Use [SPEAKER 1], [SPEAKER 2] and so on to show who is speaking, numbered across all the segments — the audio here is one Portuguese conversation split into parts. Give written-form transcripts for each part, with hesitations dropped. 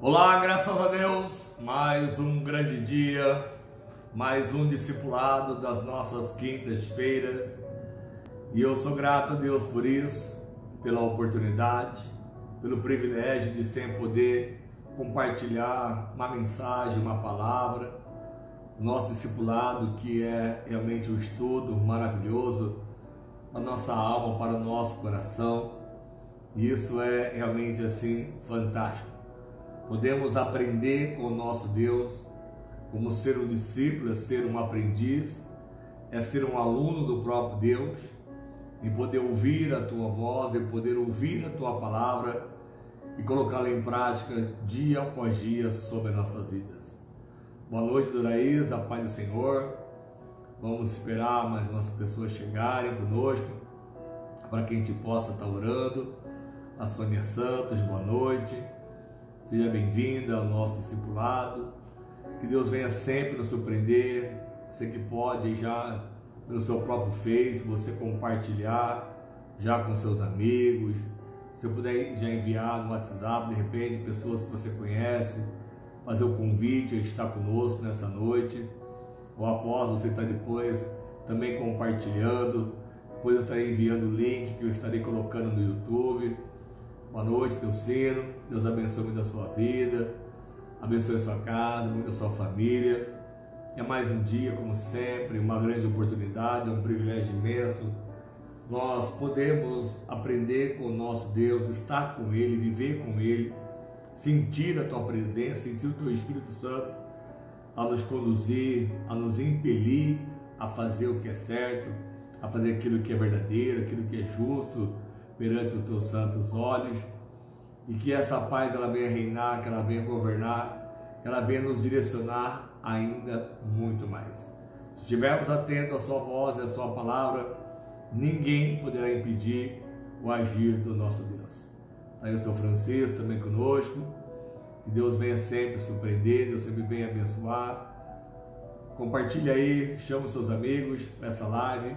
[SPEAKER 1] Olá, graças a Deus, mais um grande dia, mais um discipulado das nossas quintas-feiras, e eu sou grato a Deus por isso, pela oportunidade, pelo privilégio de sempre poder compartilhar uma mensagem, uma palavra, nosso discipulado, que é realmente um estudo maravilhoso para a nossa alma, para o nosso coração, e isso é realmente assim fantástico. Podemos aprender com o nosso Deus, como ser um discípulo, é ser um aprendiz, é ser um aluno do próprio Deus, e poder ouvir a tua voz, e poder ouvir a tua palavra e colocá-la em prática dia após dia sobre as nossas vidas. Boa noite, Doraís, a paz do Senhor. Vamos esperar mais umas pessoas chegarem conosco, para que a gente possa estar orando. A Sônia Santos, boa noite. Seja bem-vinda ao nosso discipulado. Que Deus venha sempre nos surpreender. Você que pode já pelo seu próprio Face, você compartilhar já com seus amigos. Se puder já enviar no WhatsApp, de repente, pessoas que você conhece, fazer o convite a estar conosco nessa noite. Ou após, você está depois também compartilhando. Depois eu estarei enviando o link que eu estarei colocando no YouTube. Boa noite, Teocino. Deus abençoe muito a sua vida, abençoe a sua casa, muito a sua família. É mais um dia, como sempre, uma grande oportunidade, é um privilégio imenso. Nós podemos aprender com o nosso Deus, estar com Ele, viver com Ele, sentir a Tua presença, sentir o Teu Espírito Santo a nos conduzir, a nos impelir a fazer o que é certo, a fazer aquilo que é verdadeiro, aquilo que é justo perante os Teus santos olhos, e que essa paz ela venha reinar, que ela venha governar, que ela venha nos direcionar ainda muito mais. Se estivermos atentos à sua voz e à sua palavra, ninguém poderá impedir o agir do nosso Deus. Está aí o seu Francisco também conosco, que Deus venha sempre surpreender, Deus sempre venha abençoar. Compartilhe aí, chama os seus amigos para essa live,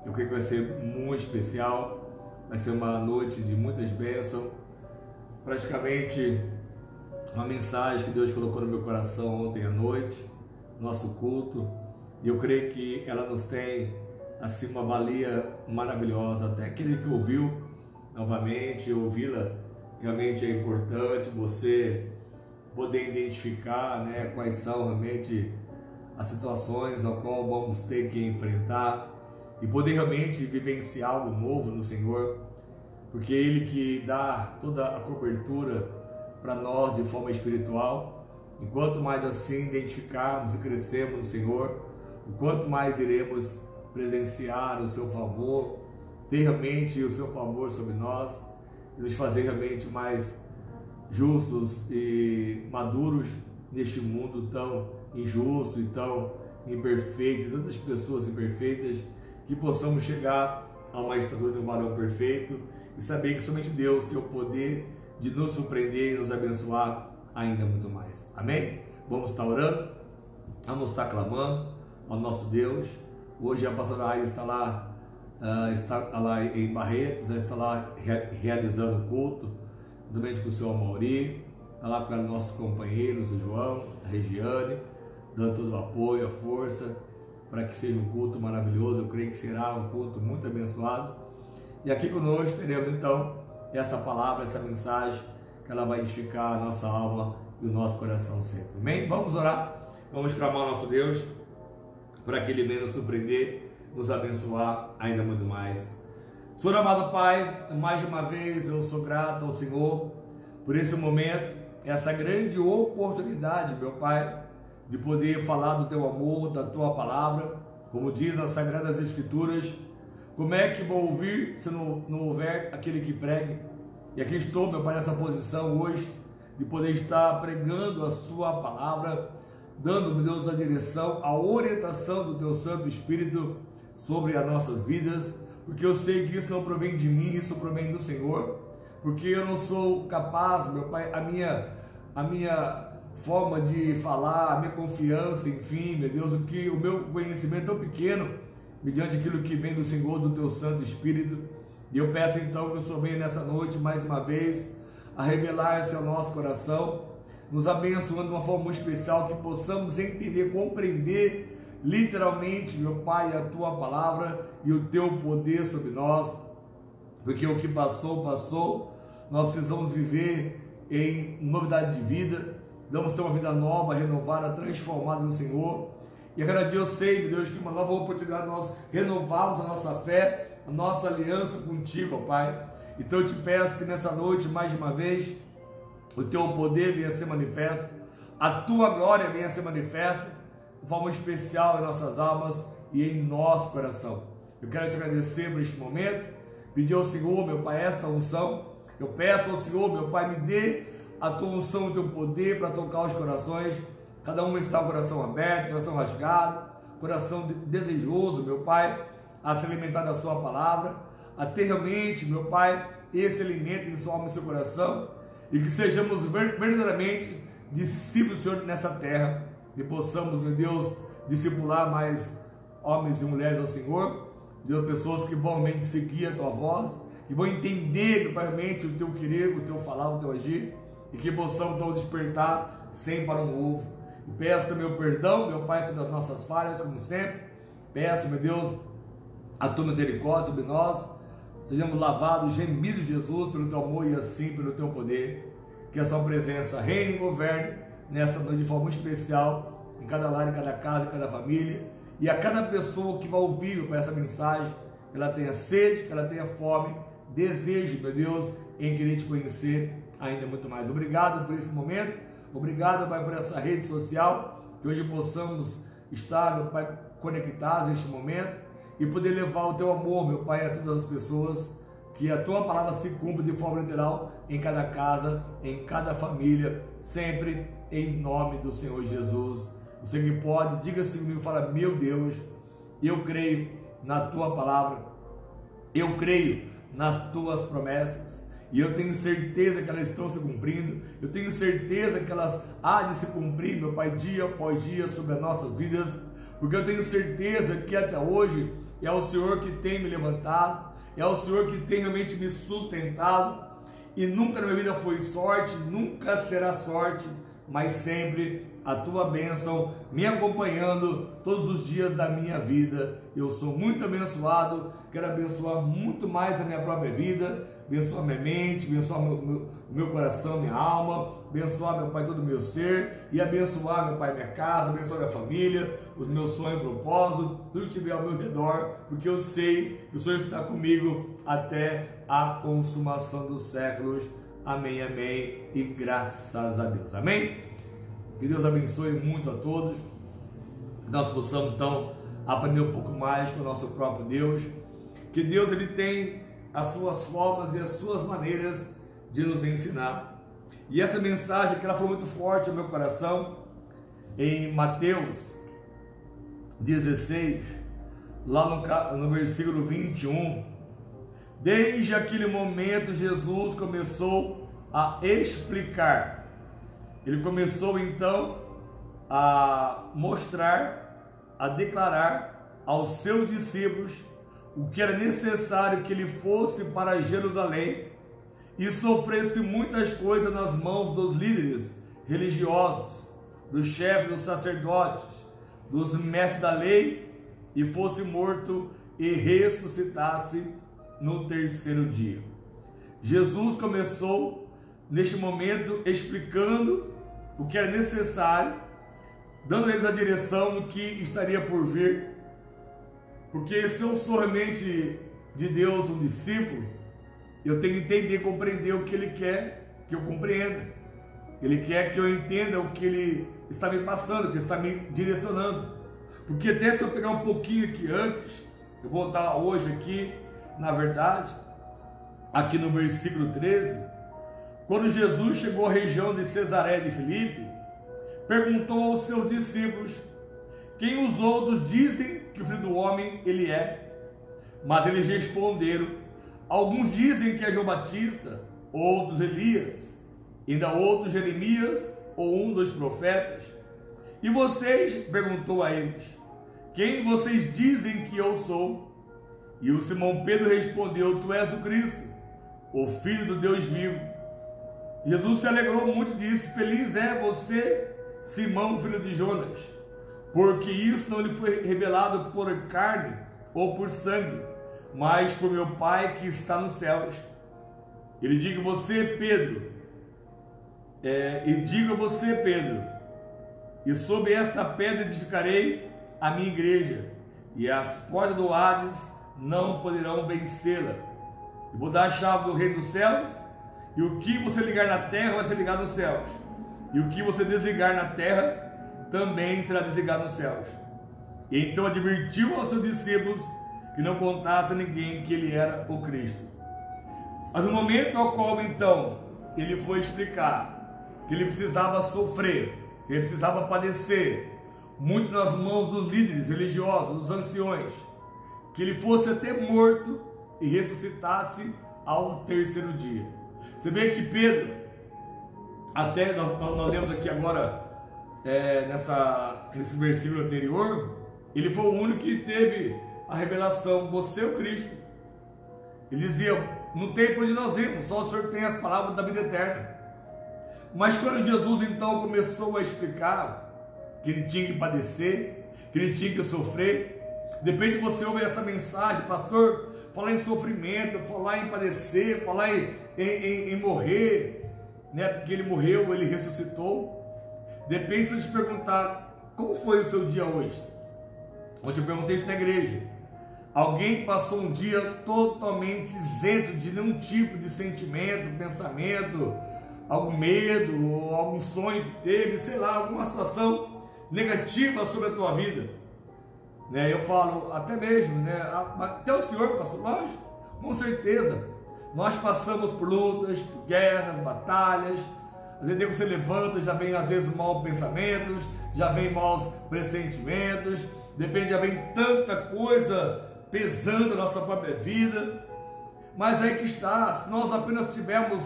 [SPEAKER 1] eu creio que vai ser muito especial. Vai ser uma noite de muitas bênçãos, praticamente uma mensagem que Deus colocou no meu coração ontem à noite, nosso culto, e eu creio que ela nos tem assim uma valia maravilhosa. Até aquele que ouviu novamente, ouvi-la realmente é importante, você poder identificar, né, quais são realmente as situações ao qual vamos ter que enfrentar, e poder realmente vivenciar algo novo no Senhor, porque Ele que dá toda a cobertura para nós de forma espiritual. E quanto mais assim identificarmos e crescermos no Senhor, o quanto mais iremos presenciar o seu favor, ter realmente o seu favor sobre nós, e nos fazer realmente mais justos e maduros neste mundo tão injusto e tão imperfeito, tantas pessoas imperfeitas, que possamos chegar a uma estatura de um varão perfeito e saber que somente Deus tem o poder de nos surpreender e nos abençoar ainda muito mais. Amém? Vamos estar orando, vamos estar clamando ao nosso Deus. Hoje a pastora Aida está lá em Barretos, já está lá realizando o culto, juntamente com o senhor Mauri, está lá com os nossos companheiros, o João, a Regiane, dando todo o apoio, a força, para que seja um culto maravilhoso. Eu creio que será um culto muito abençoado. E aqui conosco teremos então essa palavra, essa mensagem, que ela vai edificar a nossa alma e o nosso coração sempre. Amém? Vamos orar, vamos clamar ao nosso Deus, para que Ele venha nos surpreender, nos abençoar ainda muito mais. Senhor amado Pai, mais uma vez eu sou grato ao Senhor por esse momento, essa grande oportunidade, meu Pai, de poder falar do Teu amor, da Tua palavra, como diz as Sagradas Escrituras. Como é que vou ouvir se não houver aquele que pregue? E aqui estou, meu Pai, nessa posição hoje, de poder estar pregando a Sua palavra, dando, meu Deus, a direção, a orientação do Teu Santo Espírito sobre as nossas vidas, porque eu sei que isso não provém de mim, isso provém do Senhor, porque eu não sou capaz, meu Pai, a minha forma de falar, a minha confiança, enfim, meu Deus, o meu conhecimento é tão pequeno, mediante aquilo que vem do Senhor, do Teu Santo Espírito. E eu peço então que o Senhor venha nessa noite, mais uma vez, a revelar-se ao nosso coração, nos abençoando de uma forma muito especial, que possamos entender, compreender literalmente, meu Pai, a Tua palavra e o Teu poder sobre nós, porque o que passou, passou. Nós precisamos viver em novidade de vida, vamos ter uma vida nova, renovada, transformada no Senhor. E a cada dia eu sei, meu Deus, que uma nova oportunidade nós renovarmos a nossa fé, a nossa aliança contigo, ó Pai. Então eu te peço que nessa noite, mais uma vez, o Teu poder venha ser manifesto, a Tua glória venha ser manifesta, de forma especial em nossas almas e em nosso coração. Eu quero te agradecer por este momento, pedir ao Senhor, meu Pai, esta unção. Eu peço ao Senhor, meu Pai, me dê a Tua unção, o Teu poder para tocar os corações. Cada um está com o coração aberto, coração rasgado, coração desejoso, meu Pai, a se alimentar da Sua palavra, a ter realmente, meu Pai, esse alimento em sua alma e seu coração, e que sejamos verdadeiramente discípulos do Senhor nessa terra, e possamos, meu Deus, discipular mais homens e mulheres ao Senhor, Deus, pessoas que vão realmente seguir a Tua voz, que vão entender, meu Pai, realmente o Teu querer, o Teu falar, o Teu agir, e que possam então despertar sempre para um novo. E peço também o perdão, meu Pai, sobre as nossas falhas, como sempre. Peço, meu Deus, a Tua misericórdia sobre nós, sejamos lavados, gemidos de Jesus, pelo Teu amor e assim pelo Teu poder. Que a Sua presença reine e governe nessa noite de forma especial, em cada lar, em cada casa, em cada família, e a cada pessoa que vai ouvir para essa mensagem, que ela tenha sede, que ela tenha fome, desejo, meu Deus, em querer Te conhecer ainda muito mais. Obrigado por esse momento, obrigado, Pai, por essa rede social, que hoje possamos estar, meu Pai, conectados neste momento e poder levar o Teu amor, meu Pai, a todas as pessoas, que a Tua palavra se cumpra de forma literal em cada casa, em cada família, sempre em nome do Senhor Jesus. Você que pode, diga-se comigo, fala: meu Deus, eu creio na Tua palavra, eu creio nas Tuas promessas, e eu tenho certeza que elas estão se cumprindo, eu tenho certeza que elas há de se cumprir, meu Pai, dia após dia sobre as nossas vidas, porque eu tenho certeza que até hoje é o Senhor que tem me levantado, é o Senhor que tem realmente me sustentado, e nunca na minha vida foi sorte, nunca será sorte, mas sempre a Tua bênção me acompanhando todos os dias da minha vida. Eu sou muito abençoado, quero abençoar muito mais a minha própria vida, abençoar minha mente, abençoar meu coração, minha alma, abençoar, meu Pai, todo o meu ser, e abençoar, meu Pai, minha casa, abençoar minha família, os meus sonhos e propósitos, tudo que estiver ao meu redor, porque eu sei que o Senhor está comigo até a consumação dos séculos. Amém, amém, e graças a Deus, amém? Que Deus abençoe muito a todos, que nós possamos então aprender um pouco mais com o nosso próprio Deus, que Deus ele tem as suas formas e as suas maneiras de nos ensinar. E essa mensagem que ela foi muito forte ao meu coração, em Mateus 16, lá no versículo 21, desde aquele momento Jesus começou a explicar, ele começou então a mostrar, a declarar aos seus discípulos o que era necessário que ele fosse para Jerusalém e sofresse muitas coisas nas mãos dos líderes religiosos, dos chefes dos sacerdotes, dos mestres da lei, e fosse morto e ressuscitasse no terceiro dia. Jesus começou neste momento explicando o que era necessário, dando a eles a direção do que estaria por vir, porque se eu sou realmente de Deus um discípulo, eu tenho que entender e compreender o que Ele quer que eu compreenda. Ele quer que eu entenda o que Ele está me passando, o que Ele está me direcionando. Porque até se eu pegar um pouquinho aqui antes, eu vou estar hoje aqui, na verdade, aqui no versículo 13, quando Jesus chegou à região de Cesareia de Filipe, perguntou aos seus discípulos: quem os outros dizem que o Filho do Homem ele é? Mas eles responderam: alguns dizem que é João Batista, outros Elias, ainda outros Jeremias ou um dos profetas. E vocês? Perguntou a eles: quem vocês dizem que eu sou? E o Simão Pedro respondeu: tu és o Cristo, o Filho do Deus vivo. Jesus se alegrou muito e disse: feliz é você, Simão, filho de Jonas, porque isso não lhe foi revelado por carne ou por sangue, mas por meu Pai que está nos céus. Ele diga a você, Pedro, e sobre esta pedra edificarei a minha igreja, e as portas do Hades não poderão vencê-la. Eu vou dar a chave do reino dos céus, e o que você ligar na terra vai ser ligado nos céus, e o que você desligar na terra também será desligado nos céus. E então advertiu aos seus discípulos que não contasse a ninguém que ele era o Cristo. Mas no momento ao qual então ele foi explicar que ele precisava sofrer, que ele precisava padecer, muito nas mãos dos líderes religiosos, dos anciões, que ele fosse até morto e ressuscitasse ao terceiro dia. Você vê que Pedro, até nós lemos aqui agora, nesse versículo anterior, ele foi o único que teve a revelação: você é o Cristo. Ele dizia: não tem para onde nós irmos, só o Senhor tem as palavras da vida eterna. Mas quando Jesus então começou a explicar que ele tinha que padecer, que ele tinha que sofrer, de repente você ouve essa mensagem: pastor, falar em sofrimento, falar em padecer, falar em morrer, né? Porque ele morreu, ele ressuscitou. Depende se eu te perguntar: como foi o seu dia hoje? Ontem eu perguntei isso na igreja. Alguém passou um dia totalmente isento de nenhum tipo de sentimento, pensamento, algum medo, ou algum sonho que teve, sei lá, alguma situação negativa sobre a tua vida, né? Eu falo, até mesmo, né? Até o senhor passou, lógico, com certeza. Nós passamos por lutas, por guerras, batalhas. Às vezes você levanta, já vem às vezes maus pensamentos, já vem maus pressentimentos, depende, já vem tanta coisa pesando na nossa própria vida. Mas aí que está, se nós apenas estivermos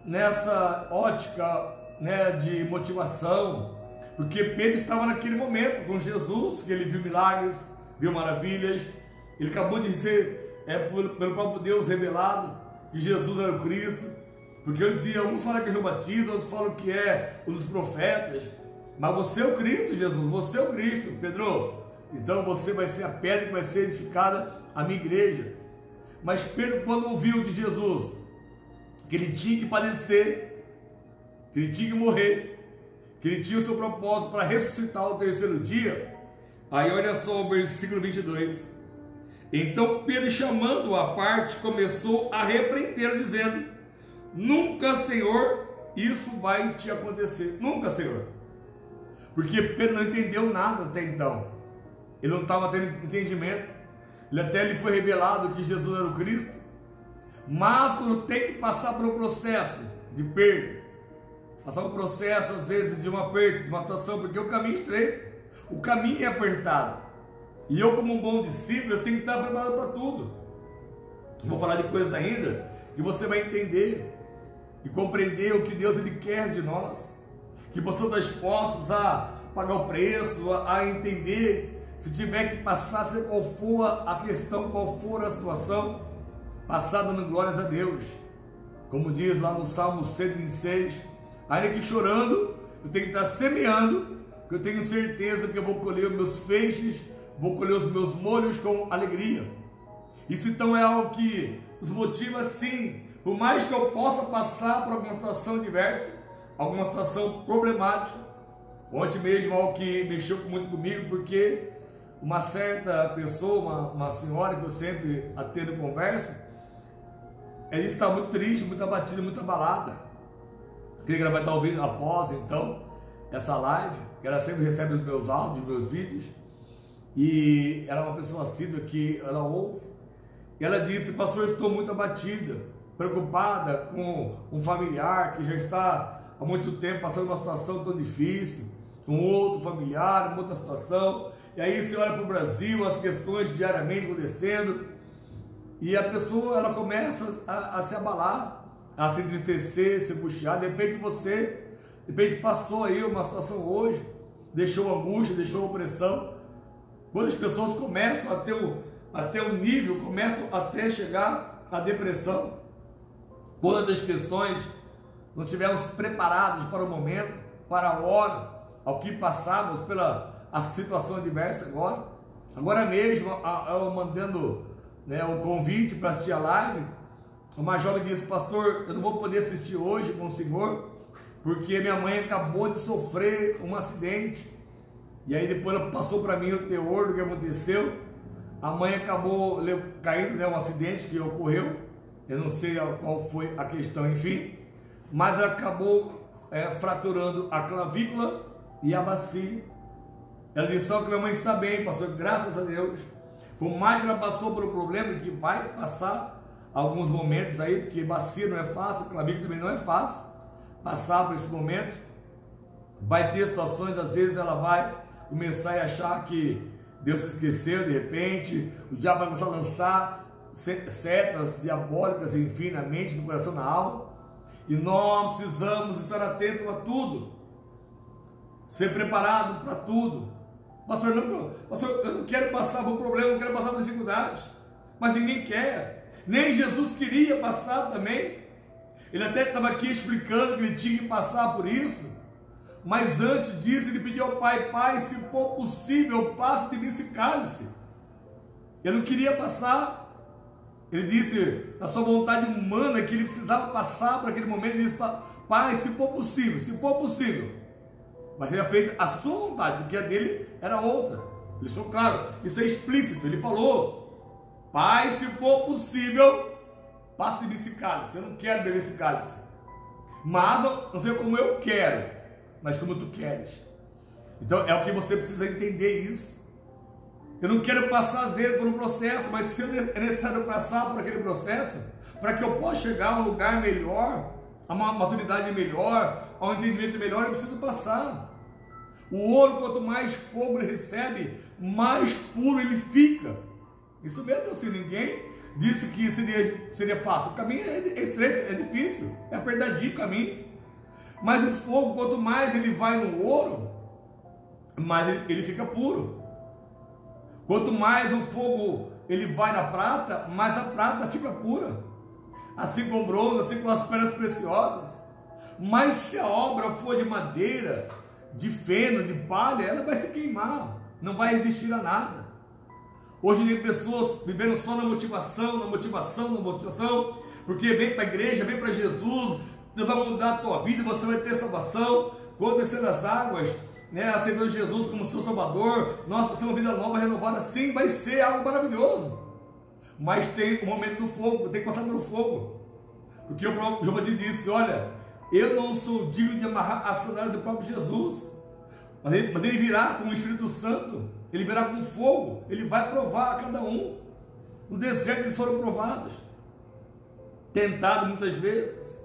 [SPEAKER 1] nessa ótica, né, de motivação, porque Pedro estava naquele momento com Jesus, que ele viu milagres, viu maravilhas, ele acabou de ser, pelo próprio Deus revelado, que Jesus era o Cristo, porque eu dizia, uns falam que é João Batista, outros falam que é um dos profetas, mas você é o Cristo, Jesus, você é o Cristo, Pedro. Então você vai ser a pedra que vai ser edificada a minha igreja. Mas Pedro, quando ouviu de Jesus que ele tinha que padecer, que ele tinha que morrer, que ele tinha o seu propósito para ressuscitar ao terceiro dia, aí olha só o versículo 22. Então Pedro, chamando-o à parte, começou a repreendê-lo, dizendo: nunca, Senhor, isso vai te acontecer. Nunca, Senhor. Porque Pedro não entendeu nada até então. Ele não estava tendo entendimento. Até lhe foi revelado que Jesus era o Cristo. Mas quando tem que passar por um processo de perda, passar um processo às vezes de um aperto, de uma situação, porque o caminho é estreito, o caminho é apertado. E eu, como um bom discípulo, eu tenho que estar preparado para tudo. Vou falar de coisas ainda que você vai entender e compreender o que Deus ele quer de nós, que você está dispostos a pagar o preço, a entender. Se tiver que passar, seja qual for a questão, qual for a situação, passar dando glórias a Deus. Como diz lá no Salmo 126, ainda que chorando, eu tenho que estar semeando, porque eu tenho certeza que eu vou colher os meus feixes, vou colher os meus molhos com alegria. Isso então é algo que nos motiva, sim, por mais que eu possa passar por alguma situação diversa, alguma situação problemática. Ontem mesmo algo que mexeu muito comigo, porque uma certa pessoa, uma senhora que eu sempre atendo conversa, ela está muito triste, muito abatida, muito abalada. Creio que ela vai estar ouvindo após então essa live, que ela sempre recebe os meus áudios, os meus vídeos, e ela é uma pessoa assídua que ela ouve. E ela disse: pastor, eu estou muito abatida, preocupada com um familiar que já está há muito tempo passando uma situação tão difícil, um outro familiar, uma outra situação. E aí você olha para o Brasil, as questões diariamente acontecendo, e a pessoa ela começa a se abalar, a se entristecer, se angustiar. De repente você, passou aí uma situação hoje, deixou angústia, deixou opressão. Quando as pessoas começam a ter um nível, começam até chegar à depressão, quantas questões não estivermos preparados para o momento, para a hora, ao que passamos pela a situação adversa agora. Agora mesmo, eu mandando, né, o convite para assistir a live, uma jovem disse: pastor, eu não vou poder assistir hoje com o senhor, porque minha mãe acabou de sofrer um acidente. E aí depois ela passou para mim o teor do que aconteceu. A mãe acabou caindo, né, um acidente que ocorreu, eu não sei qual foi a questão, enfim, mas ela acabou fraturando a clavícula e a bacia. Ela disse: só que minha mãe está bem, pastor, graças a Deus. Por mais que ela passou por um problema, que vai passar alguns momentos aí, porque bacia não é fácil, clavícula também não é fácil, passar por esse momento, vai ter situações, às vezes ela vai começar a achar que Deus se esqueceu de repente, o diabo vai começar a lançar setas diabólicas, enfim, na mente, no coração, na alma, e nós precisamos estar atentos a tudo, ser preparado para tudo. Pastor, eu não quero passar por problema, eu não quero passar por dificuldades, mas ninguém quer, nem Jesus queria passar também. Ele até estava aqui explicando que ele tinha que passar por isso, mas antes disso ele pediu ao Pai: Pai, se for possível, passe de mim esse cálice. Ele não queria passar. Ele disse, na sua vontade humana, que ele precisava passar para aquele momento. Ele disse: Pai, se for possível, se for possível. Mas ele fez a sua vontade, porque a dele era outra. Ele deixou claro, isso é explícito. Ele falou: Pai, se for possível, passe de mim esse cálice. Eu não quero beber esse cálice, mas não sei como eu quero, mas como tu queres. Então é o que você precisa entender isso. Eu não quero passar às vezes por um processo, mas se é necessário passar por aquele processo, para que eu possa chegar a um lugar melhor, a uma maturidade melhor, a um entendimento melhor, eu preciso passar. O ouro, quanto mais fogo ele recebe, mais puro ele fica. Isso mesmo, assim, ninguém disse que seria fácil. O caminho é estreito, é difícil, é apertadinho o caminho. Mas o fogo, quanto mais ele vai no ouro, mais ele fica puro. Quanto mais o fogo ele vai na prata, mais a prata fica pura. Assim como o bronze, assim como as pedras preciosas. Mas se a obra for de madeira, de feno, de palha, ela vai se queimar, não vai resistir a nada. Hoje tem pessoas vivendo só na motivação, porque vem para a igreja, vem para Jesus, Deus vai mudar a tua vida, você vai ter salvação, quando descer das águas, né, aceitando Jesus como seu Salvador, nós vamos ter uma vida nova, renovada, sim, vai ser algo maravilhoso. Mas tem o momento do fogo, tem que passar pelo fogo, porque o próprio João disse: olha, eu não sou digno de amarrar a sandália do próprio Jesus, mas ele virá com o Espírito Santo, ele virá com fogo, ele vai provar a cada um. No deserto eles foram provados, tentados muitas vezes,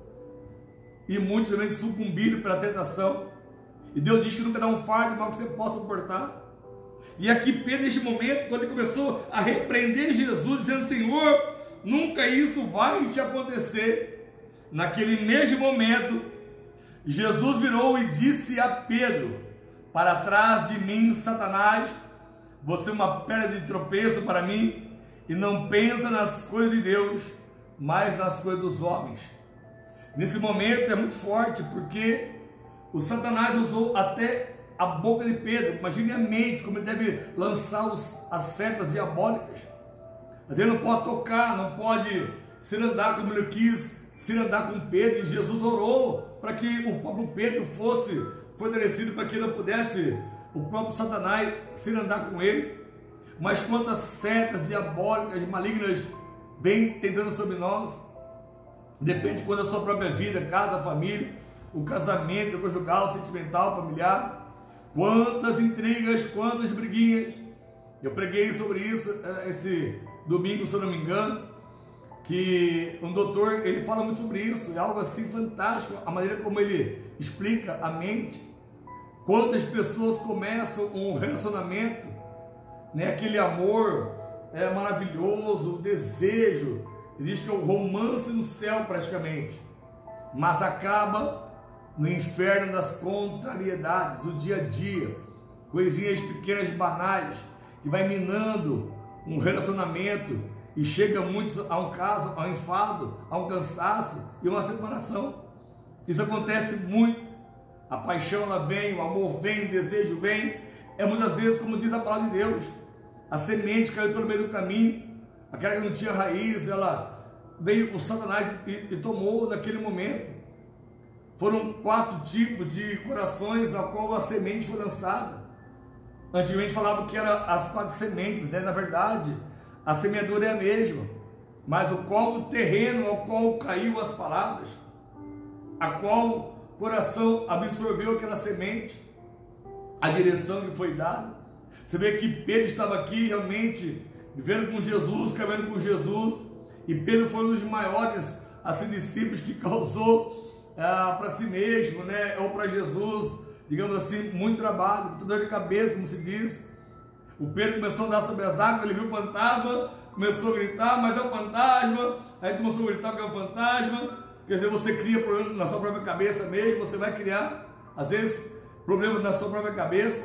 [SPEAKER 1] e muitos também sucumbiram pela tentação, e Deus diz que nunca dá um fardo mal que você possa suportar. E aqui Pedro, neste momento, quando ele começou a repreender Jesus, dizendo: Senhor, nunca isso vai te acontecer, naquele mesmo momento, Jesus virou e disse a Pedro: para trás de mim, Satanás, você é uma pedra de tropeço para mim, e não pensa nas coisas de Deus, mas nas coisas dos homens. Nesse momento é muito forte, porque o Satanás usou até a boca de Pedro. Imagine a mente, como ele deve lançar as setas diabólicas. Mas ele não pode tocar, não pode se andar como ele quis, se andar com Pedro. E Jesus orou para que o próprio Pedro fosse fortalecido, para que não pudesse o próprio Satanás se andar com ele. Mas quantas setas diabólicas, malignas, vêm tentando sobre nós, depende quando a sua própria vida, casa, família, o casamento conjugal, sentimental, familiar, quantas intrigas, quantas briguinhas. Eu preguei sobre isso esse domingo, se eu não me engano, que um doutor, ele fala muito sobre isso, é algo assim fantástico, a maneira como ele explica a mente. Quantas pessoas começam um relacionamento, né, aquele amor maravilhoso, o desejo, ele diz que é o romance no céu praticamente, mas acaba no inferno das contrariedades, do dia a dia, coisinhas pequenas, banais, que vai minando um relacionamento e chega muitos a um caso, a um enfado, a um cansaço e uma separação. Isso acontece muito. A paixão ela vem, o amor vem, o desejo vem. É muitas vezes, como diz a palavra de Deus, a semente caiu pelo meio do caminho, aquela que não tinha raiz, ela veio, o Satanás e tomou naquele momento. Foram 4 tipos de corações a qual a semente foi lançada. Antigamente falavam que eram as 4 sementes, né? Na verdade, a semeadura é a mesma, mas o terreno ao qual caiu as palavras, a qual o coração absorveu aquela semente, a direção que foi dada. Você vê que Pedro estava aqui realmente vivendo com Jesus, caminhando com Jesus, e Pedro foi um dos maiores assim, discípulos que causou para si mesmo, né, ou para Jesus, digamos assim, muito trabalho, muita dor de cabeça, como se diz. O Pedro começou a andar sobre as águas, ele viu o fantasma, começou a gritar, mas é um fantasma. Aí começou a gritar que é um fantasma. Quer dizer, você cria problemas na sua própria cabeça mesmo, você vai criar, às vezes, problemas na sua própria cabeça.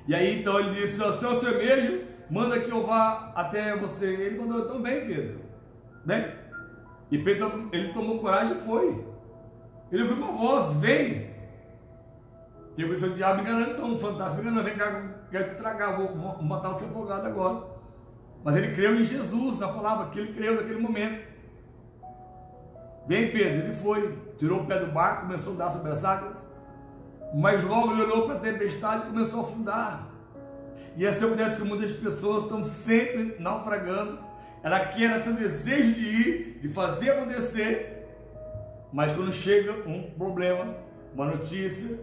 [SPEAKER 1] E aí então ele disse: se é o Senhor mesmo, manda que eu vá até você. Ele mandou: então vem, Pedro, vem. E Pedro, ele tomou coragem e foi. Ele ouviu uma voz: vem. Tem o diabo enganando, então, um fantasma enganando: vem cá, quero te tragar, vou matar você afogado agora. Mas ele creu em Jesus, na palavra que ele creu naquele momento. Vem, Pedro. Ele foi, tirou o pé do barco, começou a andar sobre as águas, mas logo ele olhou para a tempestade e começou a afundar. E essa acontece que muitas pessoas estão sempre naufragando. Ela quer ter o desejo de ir, de fazer acontecer, mas quando chega um problema, uma notícia,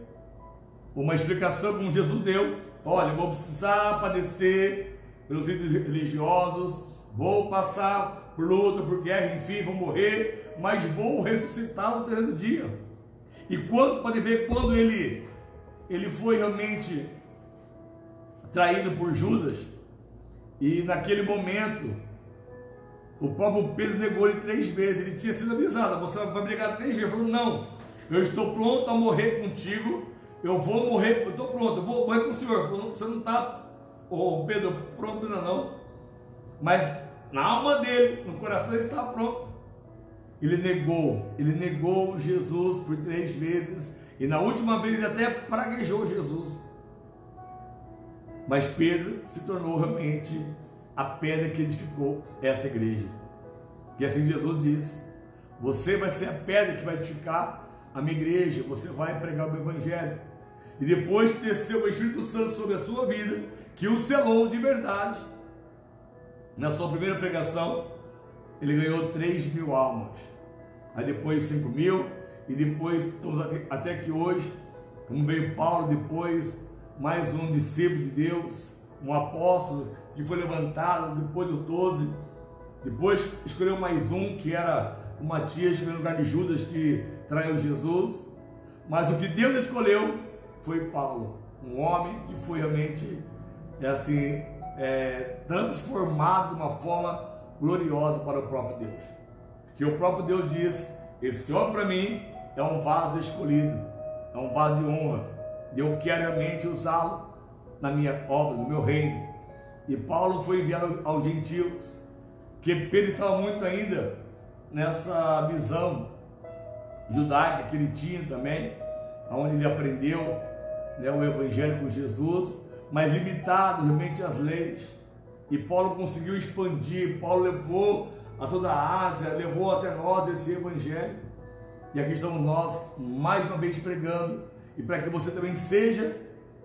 [SPEAKER 1] uma explicação como Jesus deu: olha, eu vou precisar padecer pelos ídolos religiosos, vou passar por luta, por guerra, enfim, vou morrer, mas vou ressuscitar no terceiro dia. E quando, pode ver, quando ele foi realmente traído por Judas, e naquele momento o próprio Pedro negou ele 3 vezes. Ele tinha sido avisado: você vai brigar 3 vezes. Ele falou: não, eu estou pronto a morrer contigo, eu vou morrer, eu estou pronto, eu vou morrer com o Senhor. Ele falou: você não está, Pedro, pronto ainda não. Mas na alma dele, no coração, ele estava pronto. Ele negou Jesus por 3 vezes, e na última vez ele até praguejou Jesus. Mas Pedro se tornou realmente a pedra que edificou essa igreja. E assim Jesus diz: você vai ser a pedra que vai edificar a minha igreja, você vai pregar o meu evangelho. E depois que desceu o Espírito Santo sobre a sua vida, que o selou de verdade, na sua primeira pregação, ele ganhou 3.000 almas. Aí depois 5.000, e depois estamos até que hoje, como veio Paulo depois, mais um discípulo de Deus, um apóstolo que foi levantado depois dos 12, depois escolheu mais um, que era o Matias, que foi no lugar de Judas, que traiu Jesus. Mas o que Deus escolheu foi Paulo, um homem que foi realmente transformado de uma forma gloriosa para o próprio Deus. Porque o próprio Deus diz: esse homem para mim é um vaso escolhido, é um vaso de honra, e eu quero realmente usá-lo na minha obra, no meu reino. E Paulo foi enviado aos gentios, que Pedro estava muito ainda nessa visão judaica que ele tinha também, onde ele aprendeu, né, o evangelho com Jesus, mas limitado realmente às leis. E Paulo conseguiu expandir, Paulo levou a toda a Ásia, levou até nós esse evangelho. E aqui estamos nós, mais uma vez pregando, e para que você também seja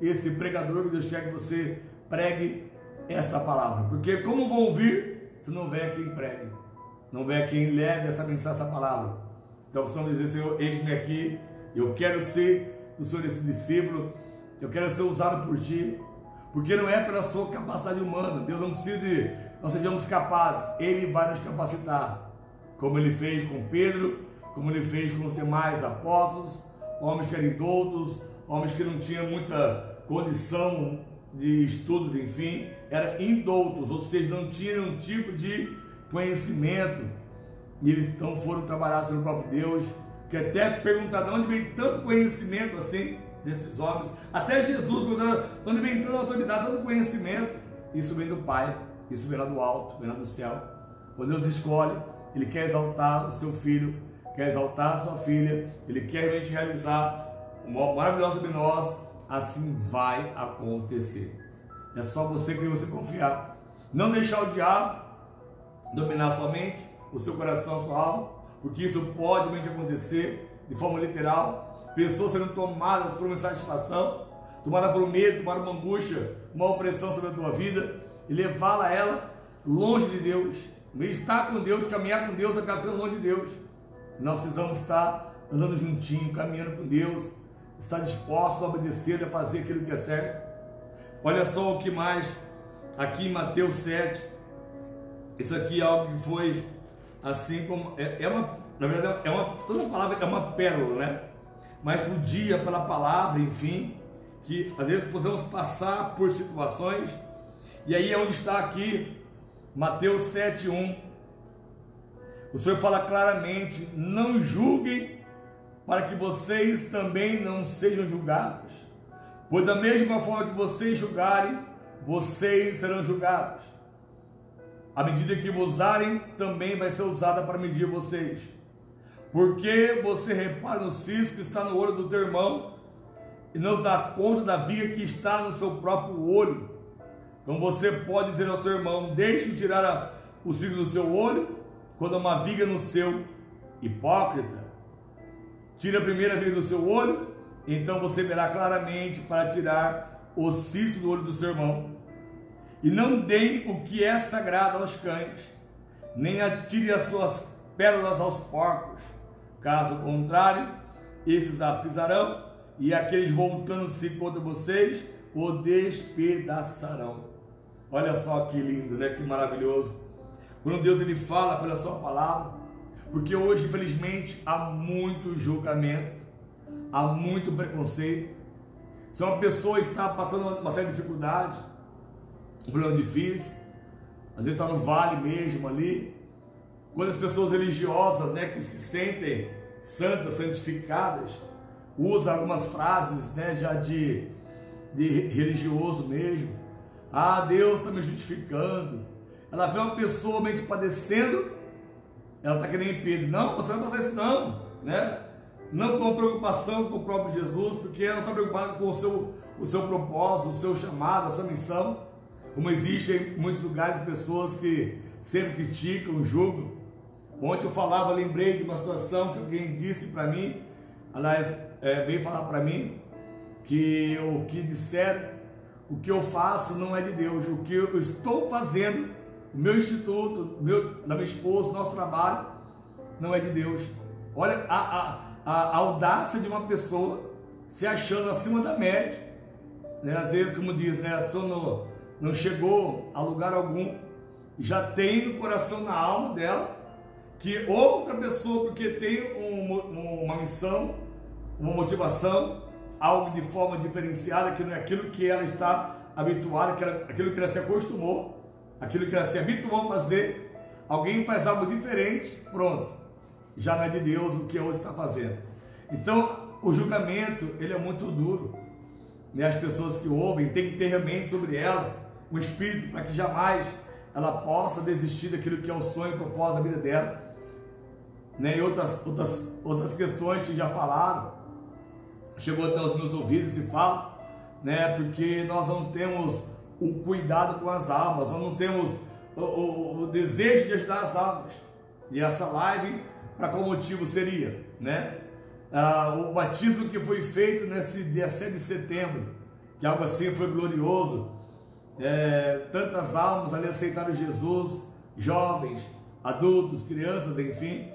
[SPEAKER 1] esse pregador, que Deus quer que você pregue essa palavra. Porque como vão ouvir se não vier quem pregue, não vier quem leve essa mensagem, essa palavra? Então você vai dizer: Senhor, eis-me aqui, eu quero ser o Senhor esse discípulo, eu quero ser usado por Ti, porque não é pela sua capacidade humana. Deus não precisa de nós sejamos capazes, Ele vai nos capacitar, como Ele fez com Pedro, como Ele fez com os demais apóstolos, homens que eram doutos, homens que não tinham muita condição de estudos, enfim, eram indoutos, ou seja, não tinham nenhum tipo de conhecimento, e eles então foram trabalhados pelo próprio Deus, que até perguntaram: de onde vem tanto conhecimento assim desses homens? Até Jesus perguntava: de onde vem tanta autoridade, tanto conhecimento? Isso vem do Pai, isso vem lá do alto, vem lá do céu. Quando Deus escolhe, Ele quer exaltar o seu Filho, quer exaltar a sua filha, Ele quer realmente realizar uma maravilhosa sobre nós, assim vai acontecer. É só você que você confiar. Não deixar o diabo dominar sua mente, o seu coração, a sua alma, porque isso pode realmente acontecer de forma literal. Pessoas sendo tomadas por uma insatisfação, tomadas por um medo, tomadas por uma angústia, uma opressão sobre a tua vida, e levá-la ela longe de Deus. Estar com Deus, caminhar com Deus, acaba ficando longe de Deus. Nós precisamos estar andando juntinho, caminhando com Deus, estar dispostos a obedecer, a fazer aquilo que é certo. Olha só o que mais aqui em Mateus 7. Isso aqui é algo que foi assim como na verdade toda palavra é uma pérola, né? Mas por dia, pela palavra, enfim, que às vezes possamos passar por situações. E aí é onde está aqui Mateus 7:1. O Senhor fala claramente: não julguem, para que vocês também não sejam julgados, pois da mesma forma que vocês julgarem, vocês serão julgados. A medida que vos usarem, também vai ser usada para medir vocês. Porque você repara no cisco que está no olho do teu irmão, e não se dá conta da viga que está no seu próprio olho. Como você pode dizer ao seu irmão: deixe-me tirar o cisco do seu olho, quando há uma viga no seu. Hipócrita, tira a primeira viga do seu olho, então você verá claramente para tirar o cisco do olho do seu irmão. E não deem o que é sagrado aos cães, nem atire as suas pérolas aos porcos. Caso contrário, esses a pisarão, e aqueles voltando-se contra vocês o despedaçarão. Olha só que lindo, né? Que maravilhoso. Quando Deus ele fala pela sua palavra, porque hoje, infelizmente, há muito julgamento, há muito preconceito. Se uma pessoa está passando uma certa dificuldade, um problema difícil, às vezes está no vale mesmo ali, quando as pessoas religiosas, né, que se sentem santas, santificadas, usam algumas frases, né, já de religioso mesmo. Ah, Deus está me justificando. Ela vê uma pessoa meio que padecendo, ela está querendo impedir. Não, você não vai fazer isso não, né? Não com preocupação com o próprio Jesus, porque ela não está preocupada com o seu propósito, o seu chamado, a sua missão. Como existe em muitos lugares pessoas que sempre criticam, julgam. Ontem eu falava, lembrei de uma situação que alguém disse para mim, aliás, veio falar para mim, que o que disseram, o que eu faço não é de Deus, o que eu estou fazendo, o meu instituto, da minha esposa, o nosso trabalho, não é de Deus. Olha a audácia de uma pessoa se achando acima da média, né? Às vezes, como diz, né, a pessoa não chegou a lugar algum, já tem no coração, na alma dela, que outra pessoa, porque tem uma missão, uma motivação, algo de forma diferenciada, que não é aquilo que ela está habituada, aquilo que ela se acostumou, aquilo que ela se habituou a fazer, alguém faz algo diferente, pronto, já não é de Deus o que hoje está fazendo. Então, o julgamento, ele é muito duro, né? As pessoas que ouvem têm que ter realmente sobre ela um espírito, para que jamais ela possa desistir daquilo que é o sonho e o propósito da vida dela, né? E outras questões que já falaram, chegou até os meus ouvidos e fala, né? Porque nós não temos o cuidado com as almas, nós não temos o desejo de ajudar as almas. E essa live, para qual motivo seria, né? O batismo que foi feito nesse dia 7 de setembro, que algo assim foi glorioso, tantas almas ali aceitaram Jesus, jovens, adultos, crianças, enfim,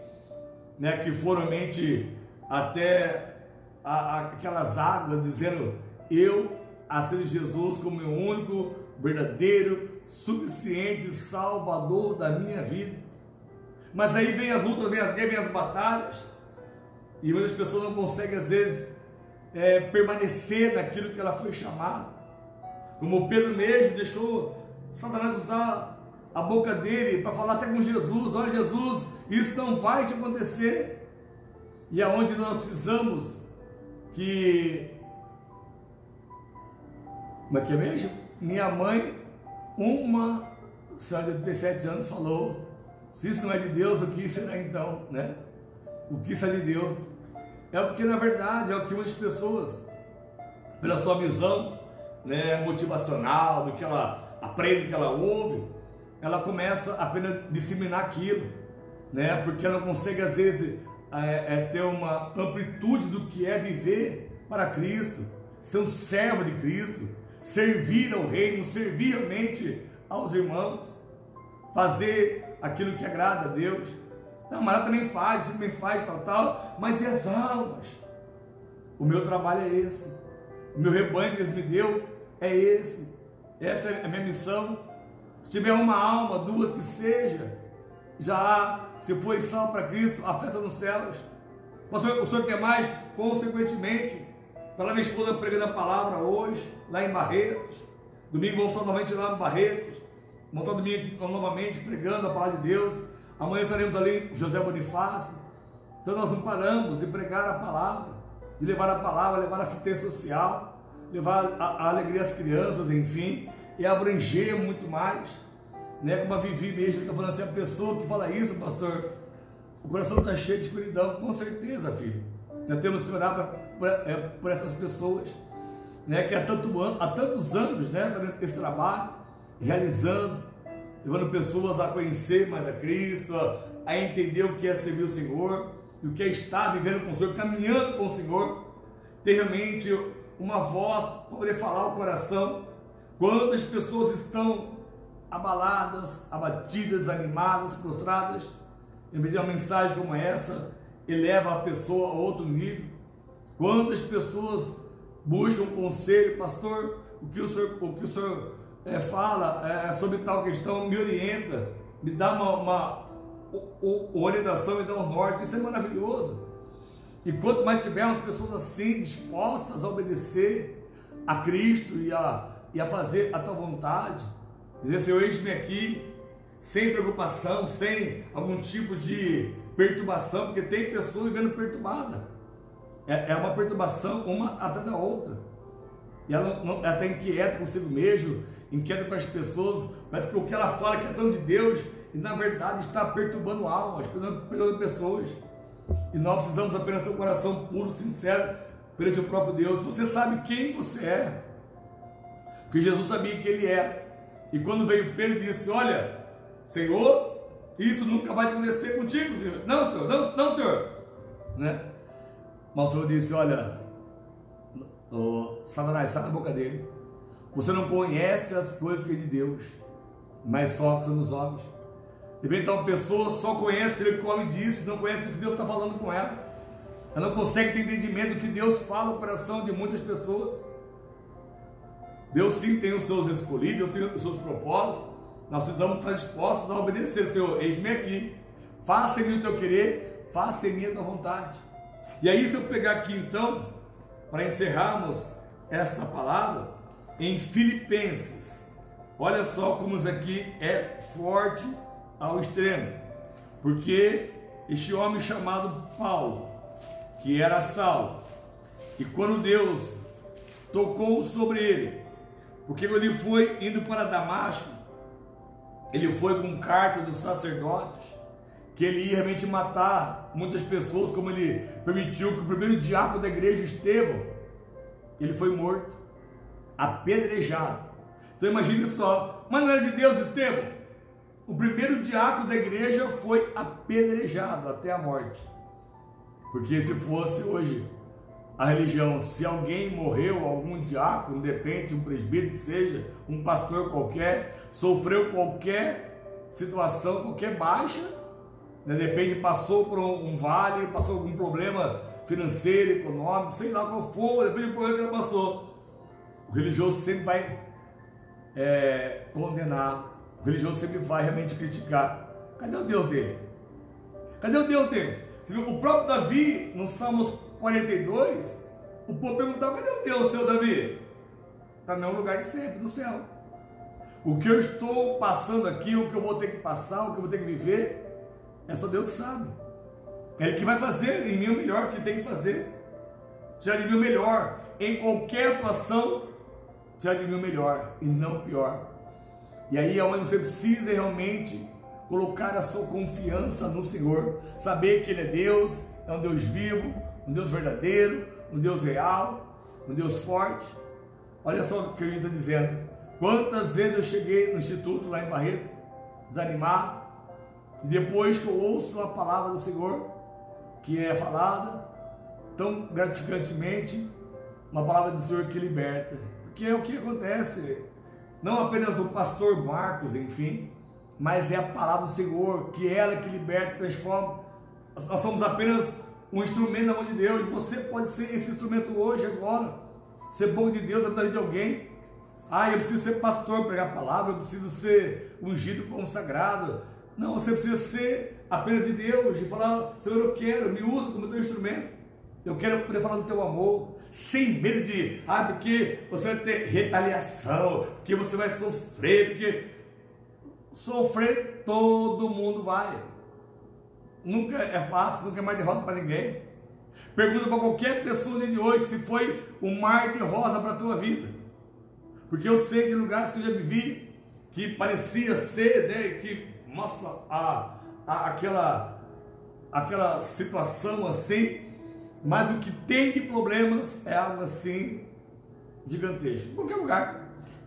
[SPEAKER 1] né, que foram realmente até aquelas águas, dizendo: eu aceito Jesus como meu único, verdadeiro, suficiente Salvador da minha vida. Mas aí vem as lutas, vem as guerras, vem as batalhas, e muitas pessoas não conseguem às vezes permanecer naquilo que ela foi chamada. Como Pedro mesmo deixou Satanás usar a boca dele para falar até com Jesus: olha, Jesus, isso não vai te acontecer. E aonde nós precisamos que... Como é que é mesmo? Minha mãe, uma senhora de 17 anos, falou: se isso não é de Deus, o que será então, né? o que sai de Deus. É porque, na verdade, é o que muitas pessoas, pela sua visão, né, motivacional, do que ela aprende, do que ela ouve, ela começa apenas a disseminar aquilo, né, porque ela não consegue, às vezes, ter uma amplitude do que é viver para Cristo, ser um servo de Cristo, servir ao reino, servir realmente aos irmãos, fazer aquilo que agrada a Deus. Não, mas ela também faz, você também faz, tal, mas e as almas? O meu trabalho é esse, o meu rebanho que Deus me deu é esse, essa é a minha missão. Se tiver uma alma, duas que seja, já se foi salvo para Cristo, a festa nos céus. O senhor quer mais? Consequentemente, está lá minha esposa pregando a palavra hoje, lá em Barretos. Domingo vamos estar novamente lá em Barretos. Vamos estar domingo aqui novamente pregando a palavra de Deus. Amanhã estaremos ali em José Bonifácio. Então nós não paramos de pregar a palavra, de levar a palavra, levar assistência social, levar a alegria às crianças, enfim, e abranger muito mais, né? Como a Vivi mesmo está falando assim, a pessoa que fala isso, pastor, o coração está cheio de escuridão. Com certeza, filho, nós temos que orar por essas pessoas, né? Que há tantos anos, né, fazendo esse trabalho, realizando, levando pessoas a conhecer mais a Cristo, a entender o que é servir o Senhor, e o que é estar vivendo com o Senhor, caminhando com o Senhor, ter realmente uma voz para poder falar o coração. Quantas pessoas estão abaladas, abatidas, animadas, prostradas, em meio a uma mensagem como essa, eleva a pessoa a outro nível. Quantas pessoas buscam conselho, pastor, o que o senhor fala sobre tal questão, me orienta, me dá uma orientação, me dá um norte. Isso é maravilhoso. E quanto mais tivermos pessoas assim, dispostas a obedecer a Cristo e a fazer a tua vontade, dizer, Senhor, eis-me aqui, sem preocupação, sem algum tipo de perturbação, porque tem pessoas vivendo perturbada. É uma perturbação uma atrás da outra. E ela está inquieta consigo mesmo, inquieta com as pessoas, parece que o que ela fala que é tão de Deus, e na verdade está perturbando almas, perturbando pessoas. E nós precisamos apenas ter um coração puro, sincero, perante o próprio Deus. Você sabe quem você é, porque Jesus sabia que Ele era. E quando veio Pedro e disse, olha, Senhor, isso nunca vai acontecer contigo, Senhor. Não, Senhor, não, Senhor, né? Mas o Senhor disse, olha, Satanás, sai da boca dele. Você não conhece as coisas que é de Deus, mas só que são nos homens. De repente uma pessoa só conhece aquilo que o homem disse, não conhece o que Deus está falando com ela. Ela não consegue ter entendimento do que Deus fala no coração de muitas pessoas. Deus sim tem os seus escolhidos, Deus tem os seus propósitos. Nós precisamos estar dispostos a obedecer. Senhor, eis-me aqui, faça em mim o teu querer, faça em mim a tua vontade. E aí, se eu pegar aqui então, para encerrarmos esta palavra, em Filipenses, olha só como isso aqui é forte ao extremo, porque este homem chamado Paulo, que era Saulo, e quando Deus tocou sobre ele, porque quando ele foi indo para Damasco, ele foi com carta dos sacerdotes, que ele ia realmente matar muitas pessoas, como ele permitiu que o primeiro diácono da igreja, Estevão, ele foi morto, apedrejado. Então imagine só, mas não era de Deus, Estevão? O primeiro diácono da igreja foi apedrejado até a morte. Porque se fosse hoje a religião, se alguém morreu, algum diácono, de repente um presbítero que seja, um pastor qualquer, sofreu qualquer situação, qualquer baixa, né? De repente passou por um vale, passou algum problema financeiro, econômico, sei lá qual for, depende do problema que ela passou. O religioso sempre vai condenar, o religioso sempre vai realmente criticar. Cadê o Deus dele? Cadê o Deus dele? Você viu, o próprio Davi, no Salmos 42, o povo perguntava, cadê o Deus, seu Davi? Está no mesmo lugar de sempre, no céu. O que eu estou passando aqui, o que eu vou ter que passar, o que eu vou ter que viver, é só Deus que sabe. É Ele que vai fazer em mim o melhor que tem que fazer. Já de mim o melhor, em qualquer situação, já de mim o melhor e não o pior. E aí é onde você precisa realmente colocar a sua confiança no Senhor, saber que Ele é Deus, é um Deus vivo, um Deus verdadeiro, um Deus real, um Deus forte. Olha só o que ele está dizendo. Quantas vezes eu cheguei no instituto lá em Barreto, desanimado, e depois que eu ouço a palavra do Senhor, que é falada tão gratificantemente, uma palavra do Senhor que liberta. Porque é o que acontece, não apenas o pastor Marcos, enfim, mas é a palavra do Senhor, que é ela que liberta, transforma. Nós somos apenas um instrumento da mão de Deus. Você pode ser esse instrumento hoje, agora, ser bom de Deus na vida de alguém. Eu preciso ser pastor, pregar a palavra, eu preciso ser ungido, consagrado. Não, você precisa ser apenas de Deus e falar: Senhor, eu quero, me usa como teu instrumento. Eu quero poder falar do teu amor, sem medo de, porque você vai ter retaliação, porque você vai sofrer, porque sofrer todo mundo vai. Nunca é fácil, nunca é mar de rosa para ninguém. Pergunta para qualquer pessoa de hoje se foi um mar de rosa para a tua vida. Porque eu sei de lugares que eu já vivi, que parecia ser, né, que, nossa, aquela situação assim, mas o que tem de problemas é algo assim gigantesco.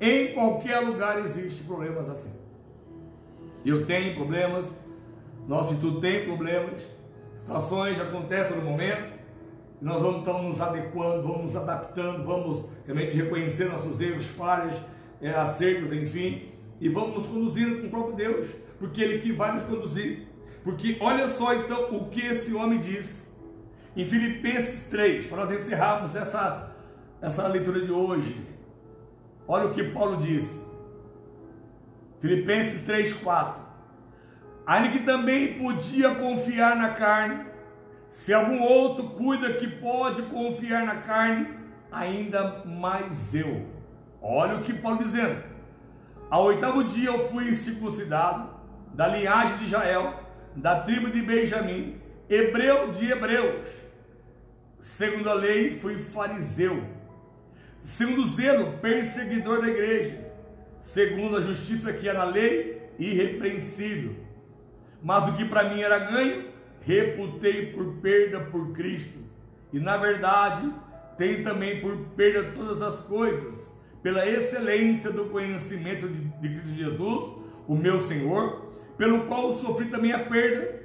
[SPEAKER 1] Em qualquer lugar existe problemas assim. Eu tenho problemas, nosso instituto tem problemas, situações acontecem no momento, e nós vamos então nos adequando, vamos nos adaptando, vamos realmente reconhecer nossos erros, falhas, acertos, enfim, e vamos nos conduzindo com o próprio Deus, porque Ele que vai nos conduzir. Porque olha só então o que esse homem diz em Filipenses 3, para nós encerrarmos essa leitura de hoje. Olha o que Paulo diz, Filipenses 3:4. Ainda que também podia confiar na carne, se algum outro cuida que pode confiar na carne, ainda mais eu. Olha o que Paulo dizendo. Ao 8º dia eu fui circuncidado, da linhagem de Israel, da tribo de Benjamim, hebreu de hebreus. Segundo a lei, fui fariseu. Segundo o zelo, perseguidor da igreja. Segundo a justiça que é na lei, irrepreensível. Mas o que para mim era ganho, reputei por perda por Cristo. E na verdade, tenho também por perda todas as coisas, pela excelência do conhecimento de Cristo Jesus, o meu Senhor, pelo qual sofri também a perda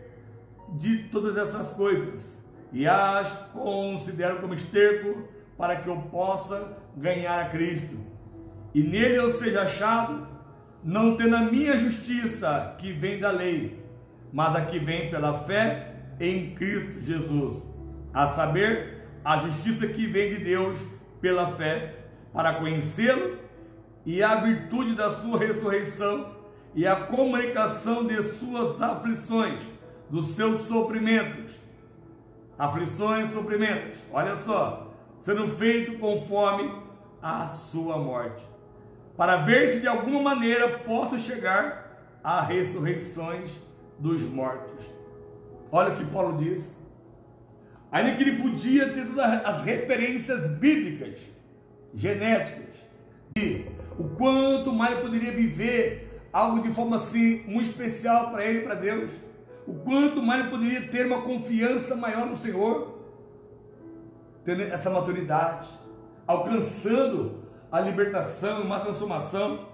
[SPEAKER 1] de todas essas coisas, e as considero como esterco, para que eu possa ganhar a Cristo, e nele eu seja achado, não tendo a minha justiça, que vem da lei, mas a que vem pela fé em Cristo Jesus, a saber, a justiça que vem de Deus pela fé, para conhecê-lo e a virtude da sua ressurreição e a comunicação de suas aflições, dos seus sofrimentos. Aflições, sofrimentos, olha só, sendo feito conforme a sua morte, para ver se de alguma maneira posso chegar a ressurreições dos mortos. Olha o que Paulo diz. Ainda que ele podia ter todas as referências bíblicas, genéticas, e o quanto mais ele poderia viver algo de forma assim, muito especial para ele e para Deus, o quanto mais ele poderia ter uma confiança maior no Senhor, tendo essa maturidade, alcançando a libertação, uma transformação.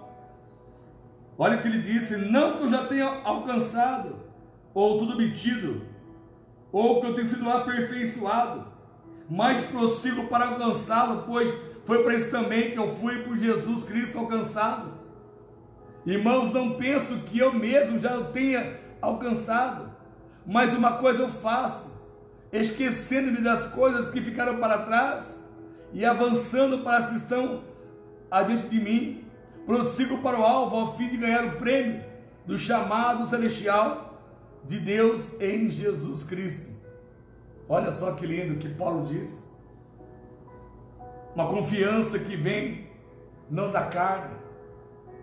[SPEAKER 1] Olha o que ele disse: não que eu já tenha alcançado, ou tudo obtido, ou que eu tenha sido aperfeiçoado, mas prossigo para alcançá-lo, pois foi para isso também que eu fui por Jesus Cristo alcançado. Irmãos, não penso que eu mesmo já o tenha alcançado, mas uma coisa eu faço, esquecendo-me das coisas que ficaram para trás e avançando para as que estão adiante de mim, prossigo para o alvo, ao fim de ganhar o prêmio do chamado celestial de Deus em Jesus Cristo. Olha só que lindo que Paulo diz. Uma confiança que vem não da carne,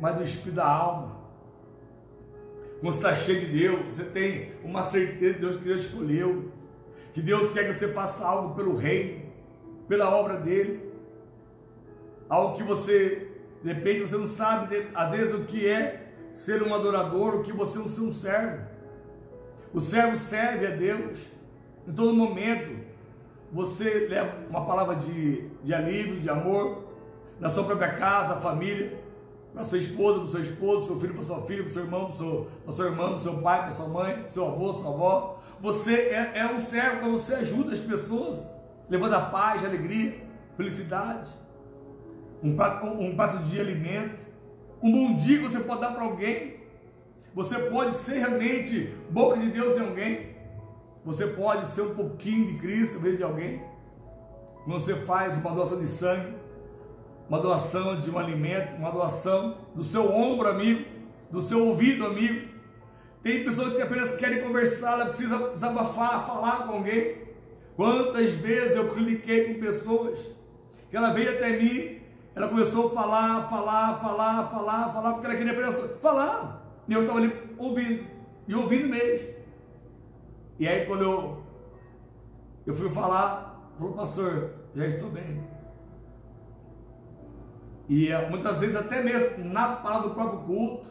[SPEAKER 1] mas do espírito da alma. Quando você está cheio de Deus, você tem uma certeza de Deus, que Deus escolheu, que Deus quer que você faça algo pelo reino, pela obra dele, algo que você depende, você não sabe às vezes o que é ser um adorador, o que você é um servo. O servo serve a Deus, em todo momento, você leva uma palavra de alívio, de amor, na sua própria casa, família, para sua esposa, para o seu esposo, seu filho, para sua filha, para o seu irmão, para sua irmã, para o seu pai, para sua mãe, para o seu avô, sua avó. Você é um servo, quando você ajuda as pessoas, levando a paz, a alegria, felicidade, um prato de alimento, um bom dia que você pode dar para alguém. Você pode ser realmente boca de Deus em alguém. Você pode ser um pouquinho de Cristo no meio de alguém. Quando você faz uma doação de sangue, uma doação de um alimento, uma doação do seu ombro amigo, do seu ouvido amigo. Tem pessoas que apenas querem conversar, ela precisa desabafar, falar com alguém. Quantas vezes eu cliquei com pessoas que ela veio até mim, ela começou a falar, porque ela queria apenas falar. E eu estava ali ouvindo, e ouvindo mesmo. E aí quando eu fui falar, falou: pastor, já estou bem. E muitas vezes até mesmo na palavra do próprio culto,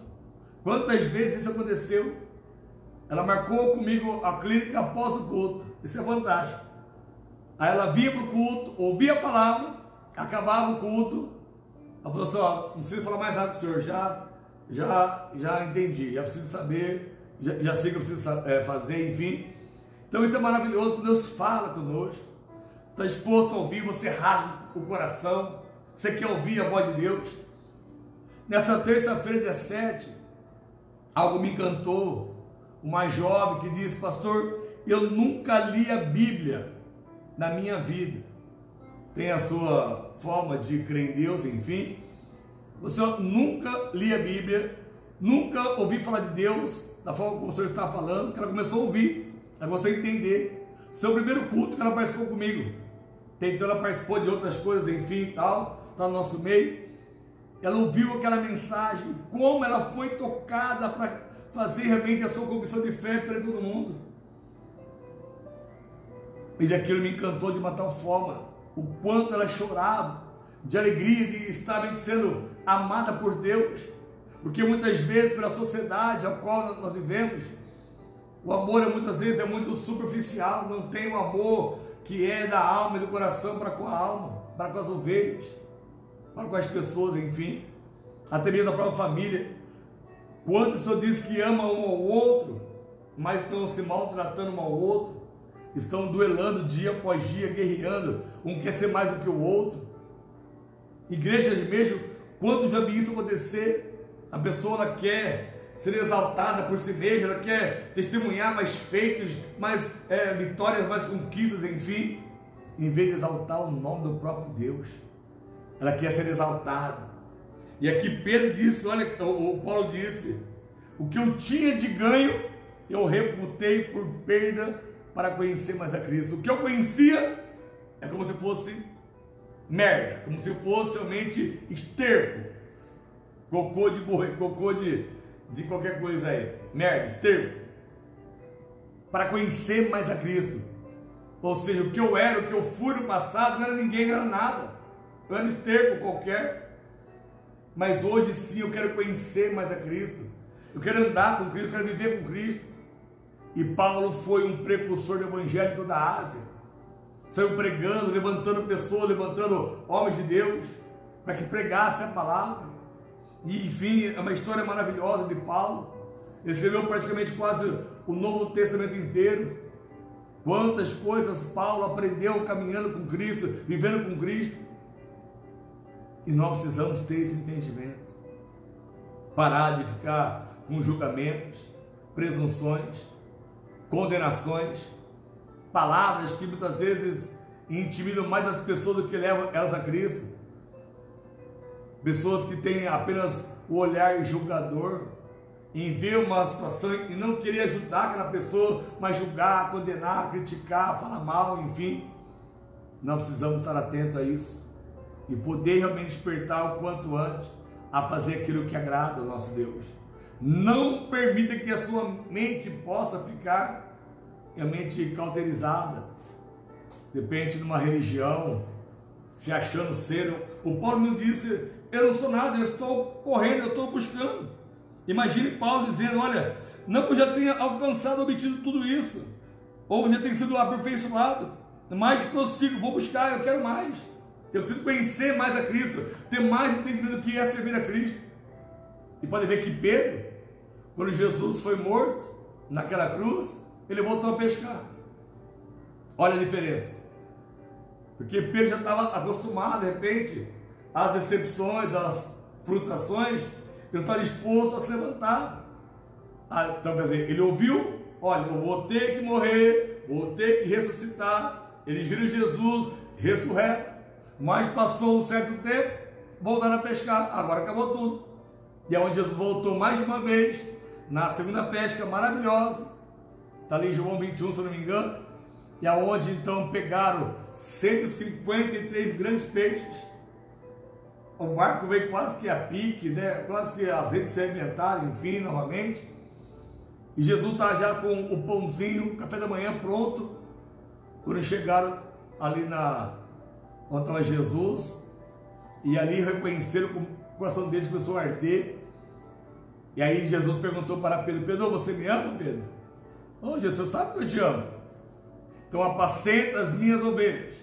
[SPEAKER 1] quantas vezes isso aconteceu? Ela marcou comigo a clínica após o culto. Isso é fantástico. Aí ela vinha para o culto, ouvia a palavra, acabava o culto, ela falou assim: ó, não preciso falar mais nada com o senhor, já entendi, já preciso saber, já sei o que eu preciso fazer, enfim. Então isso é maravilhoso, quando Deus fala conosco, está disposto a ouvir, você rasga o coração, você quer ouvir a voz de Deus. Nessa terça-feira, dia 7, algo me encantou. Uma jovem que disse: pastor, eu nunca li a Bíblia na minha vida. Tem a sua forma de crer em Deus, enfim. Você nunca li a Bíblia, nunca ouvi falar de Deus da forma como o senhor está falando, que ela começou a ouvir, ela começou a entender. Seu primeiro culto que ela participou comigo. Então ela participou de outras coisas, enfim, tal, está no nosso meio. Ela ouviu aquela mensagem, como ela foi tocada para fazer realmente a sua confissão de fé para todo mundo. E aquilo me encantou de uma tal forma, o quanto ela chorava de alegria de estar sendo amada por Deus, porque muitas vezes pela sociedade a qual nós vivemos, o amor muitas vezes é muito superficial, não tem um amor que é da alma e do coração para com a alma, para com as ovelhas, para com as pessoas, enfim, até mesmo da própria família. Quantas pessoas dizem que amam um ao outro, mas estão se maltratando um ao outro, estão duelando dia após dia, guerreando, um quer ser mais do que o outro. Igrejas mesmo, quantos já vi isso acontecer? A pessoa ela quer ser exaltada por si mesma, ela quer testemunhar mais feitos, mais vitórias, mais conquistas, enfim, em vez de exaltar o nome do próprio Deus, ela quer ser exaltada. E aqui Pedro disse, olha, o Paulo disse: o que eu tinha de ganho, eu reputei por perda para conhecer mais a Cristo. O que eu conhecia é como se fosse merda, como se fosse realmente esterco, cocô de boi, cocô de qualquer coisa aí, merda, esterco, para conhecer mais a Cristo. Ou seja, o que eu era, o que eu fui no passado, não era ninguém, não era nada, eu era esterco qualquer. Mas hoje sim eu quero conhecer mais a Cristo, eu quero andar com Cristo, eu quero viver com Cristo. E Paulo foi um precursor do Evangelho em toda a Ásia, saiu pregando, levantando pessoas, levantando homens de Deus, para que pregasse a palavra. E enfim, é uma história maravilhosa de Paulo. Ele escreveu praticamente quase o Novo Testamento inteiro. Quantas coisas Paulo aprendeu caminhando com Cristo, vivendo com Cristo. E nós precisamos ter esse entendimento, parar de ficar com julgamentos, presunções, condenações, palavras que muitas vezes intimidam mais as pessoas do que levam elas a Cristo. Pessoas que têm apenas o olhar julgador, em ver uma situação e não querer ajudar aquela pessoa, mas julgar, condenar, criticar, falar mal, enfim. Nós precisamos estar atentos a isso e poder realmente despertar o quanto antes a fazer aquilo que agrada ao nosso Deus. Não permita que a sua mente possa ficar realmente cauterizada, depende de uma religião, se achando ser. O Paulo não disse: eu não sou nada, eu estou correndo, eu estou buscando. Imagine Paulo dizendo: olha, não que eu já tenha alcançado, obtido tudo isso, ou já tem sido aperfeiçoado, mas prossigo, vou buscar, eu quero mais. Eu preciso conhecer mais a Cristo, ter mais entendimento do que é servir a Cristo. E pode ver que Pedro, quando Jesus foi morto naquela cruz, ele voltou a pescar. Olha a diferença. Porque Pedro já estava acostumado, de repente, às decepções, às frustrações, ele não está disposto a se levantar. Então, quer dizer, ele ouviu, olha, eu vou ter que morrer, vou ter que ressuscitar. Eles viram Jesus ressurreto, mas passou um certo tempo, voltaram a pescar, agora acabou tudo. E é onde Jesus voltou mais uma vez, na segunda pesca maravilhosa, está ali em João 21, se eu não me engano, e aonde então pegaram 153 grandes peixes. O barco veio quase que a pique, né? Quase que as redes se alimentaram, enfim, novamente. E Jesus está já com o pãozinho, o café da manhã pronto. Quando chegaram ali onde estava Jesus, e ali reconheceram que o coração deles começou a arder. E aí Jesus perguntou para Pedro: Pedro, você me ama, Pedro? Oh, Jesus, sabe que eu te amo. Então apacenta as minhas ovelhas.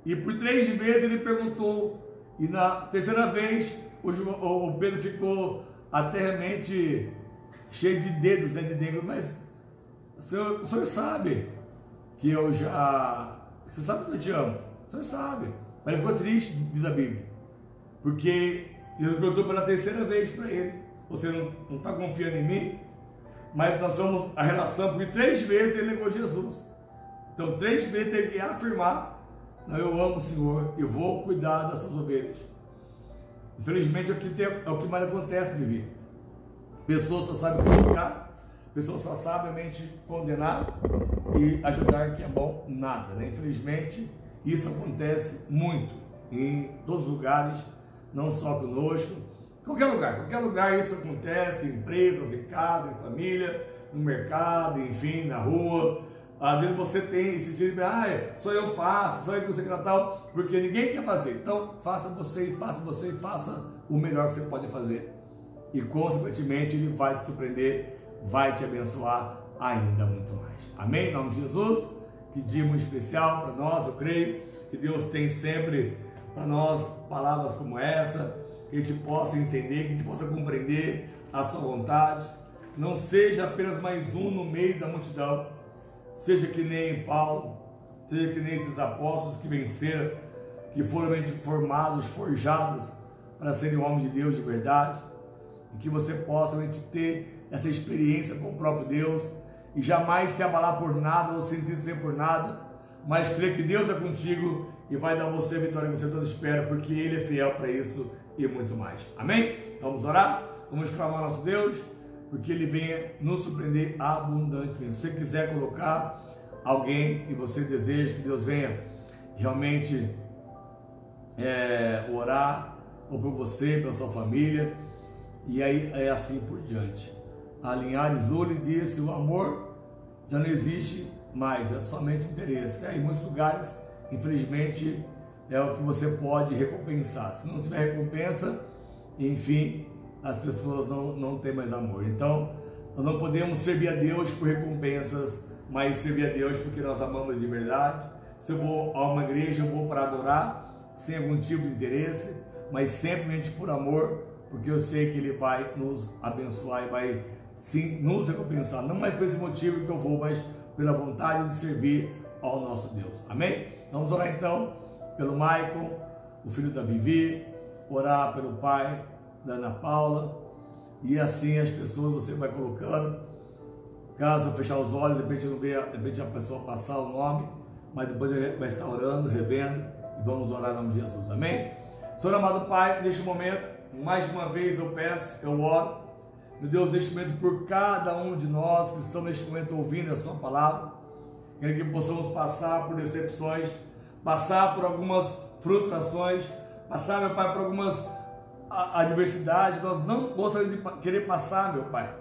[SPEAKER 1] E por 3 vezes ele perguntou, e na terceira vez o Pedro ficou até realmente cheio de dedos, né, de dentro. Mas o senhor sabe que eu já... Você sabe que eu te amo. O senhor sabe. Mas ele ficou triste, diz a Bíblia. Porque Jesus perguntou pela terceira vez para ele: você não está confiando em mim? Mas nós somos a relação, porque 3 vezes ele negou Jesus. Então 3 vezes teve que afirmar: não, eu amo o Senhor, eu vou cuidar dessas ovelhas. Infelizmente é o que mais acontece, Vivi. Pessoas só sabem criticar, pessoas só sabem mente condenar e ajudar, que é bom, nada, né? Infelizmente isso acontece muito em todos os lugares, não só conosco. Qualquer lugar isso acontece, em empresas, em casa, em família, no mercado, enfim, na rua. Às vezes você tem esse tipo de, só eu faço, só eu que você quer tal, porque ninguém quer fazer. Então, faça você e faça o melhor que você pode fazer. E, consequentemente, Ele vai te surpreender, vai te abençoar ainda muito mais. Amém? Em nome de Jesus, que dia muito especial para nós, eu creio que Deus tem sempre para nós palavras como essa, que a gente possa entender, que a gente possa compreender a sua vontade. Não seja apenas mais um no meio da multidão. Seja que nem Paulo, seja que nem esses apóstolos que venceram, que foram formados, forjados para serem homens de Deus de verdade, e que você possa ter essa experiência com o próprio Deus e jamais se abalar por nada ou sentir-se por nada, mas crer que Deus é contigo e vai dar a você a vitória que você tanto espera, porque Ele é fiel para isso e muito mais. Amém? Vamos orar? Vamos clamar nosso Deus, porque Ele venha nos surpreender abundantemente. Se você quiser colocar alguém que você deseja que Deus venha realmente orar, ou por você, pela sua família, e aí é assim por diante. A Linhares Uli disse: o amor já não existe mais, é somente interesse. Em muitos lugares, infelizmente, é o que você pode recompensar. Se não tiver recompensa, enfim, as pessoas não têm mais amor. Então, nós não podemos servir a Deus por recompensas, mas servir a Deus porque nós amamos de verdade. Se eu vou a uma igreja, eu vou para adorar, sem algum tipo de interesse, mas simplesmente por amor, porque eu sei que Ele vai nos abençoar e vai sim nos recompensar. Não mais por esse motivo que eu vou, mas pela vontade de servir ao nosso Deus. Amém? Vamos orar então pelo Maicon, o filho da Vivi, orar pelo pai da Ana Paula, e assim as pessoas você vai colocando. Caso fechar os olhos, de repente não vê, de repente a pessoa passar o nome, mas depois vai estar orando, revendo, e vamos orar em nome de Jesus. Amém? Senhor amado Pai, neste momento, mais uma vez eu peço, eu oro, meu Deus, neste momento por cada um de nós que estão neste momento ouvindo a sua palavra, quero que possamos passar por decepções, passar por algumas frustrações, passar, meu Pai, por algumas adversidades. Nós não gostaríamos de querer passar, meu Pai,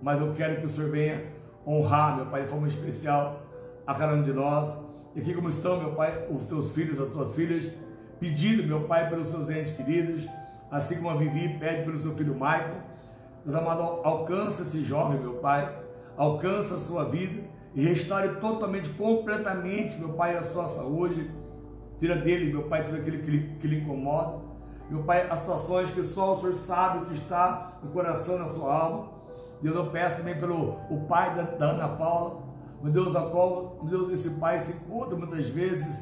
[SPEAKER 1] mas eu quero que o Senhor venha honrar, meu Pai, de forma especial a cada um de nós. E aqui como estão, meu Pai, os teus filhos, as tuas filhas, pedindo, meu Pai, pelos seus entes queridos, assim como a Vivi pede pelo seu filho Michael. Deus amado, alcança esse jovem, meu Pai, alcança a sua vida, e restaure totalmente, completamente, meu Pai, a sua saúde. Tira dele, meu Pai, tudo aquilo que lhe incomoda. Meu Pai, as situações que só o Senhor sabe o que está no coração, na sua alma. Deus, eu peço também pelo o pai da Ana Paula, meu Deus, a qual, meu Deus, esse pai se encontra muitas vezes